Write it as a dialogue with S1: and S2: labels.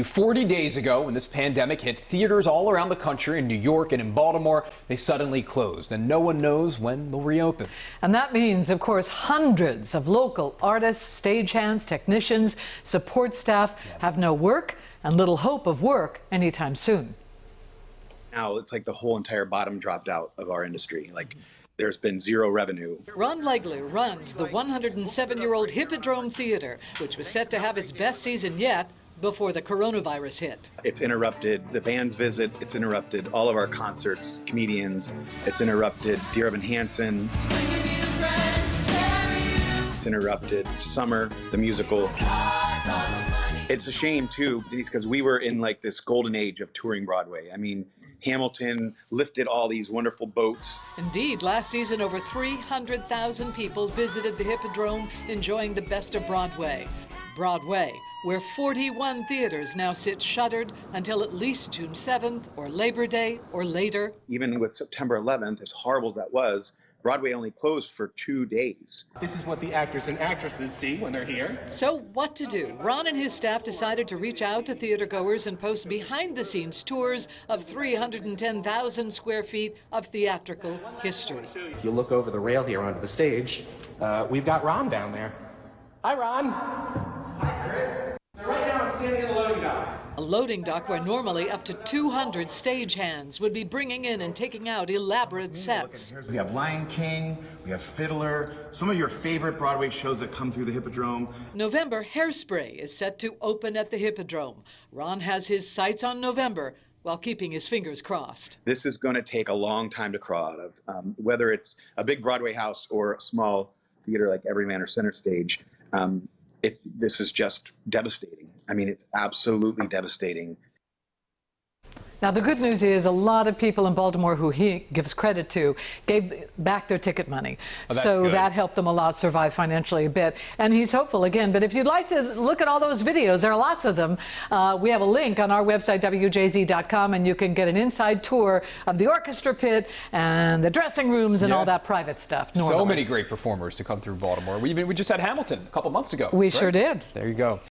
S1: 40 days ago, when this pandemic hit theaters all around the country in New York and in Baltimore, they suddenly closed, and no one knows when they'll reopen.
S2: And that means, of course, hundreds of local artists, stagehands, technicians, support staff have no work and little hope of work anytime soon.
S3: Now it's like the whole entire bottom dropped out of our industry. Like there's been zero revenue.
S2: Ron Legler runs the 107-year-old Hippodrome Theatre, which was set to have its best season yet before the coronavirus hit.
S3: It's interrupted the band's visit. It's interrupted all of our concerts, comedians. It's interrupted Dear Evan Hansen. It's interrupted Summer, the musical. It's a shame too, because we were in like this golden age of touring Broadway. I mean, Hamilton lifted all these wonderful boats.
S2: Indeed, last season over 300,000 people visited the Hippodrome enjoying the best of Broadway. Broadway, where 41 theaters now sit shuttered until at least June 7th or Labor Day or later.
S3: Even with September 11th, as horrible as that was, Broadway only closed for 2 days.
S4: This is what the actors and actresses see when they're here.
S2: So what to do? Ron and his staff decided to reach out to theatergoers and post behind-the-scenes tours of 310,000 square feet of theatrical history.
S4: If you look over the rail here onto the stage, we've got Ron down there. Hi, Ron. Hi, Chris. So right now I'm standing in the loading dock.
S2: A loading dock where normally up to 200 stagehands would be bringing in and taking out elaborate sets.
S5: We have Lion King, we have Fiddler, some of your favorite Broadway shows that come through the Hippodrome.
S2: November, Hairspray is set to open at the Hippodrome. Ron has his sights on November while keeping his fingers crossed.
S3: This is going to take a long time to crawl out of, whether it's a big Broadway house or a small theater like Everyman or Center Stage. This is just devastating. I mean, it's absolutely devastating.
S2: Now, the good news is a lot of people in Baltimore who he gives credit to gave back their ticket money. So
S1: good.
S2: that helped them a lot survive financially a bit. And he's hopeful again. But if you'd like to look at all those videos, there are lots of them. We have a link on our website, WJZ.com, and you can get an inside tour of the orchestra pit and the dressing rooms and all that private stuff.
S1: So many great performers to come through Baltimore. We just had Hamilton a couple months ago.
S2: We sure did.
S1: There you go.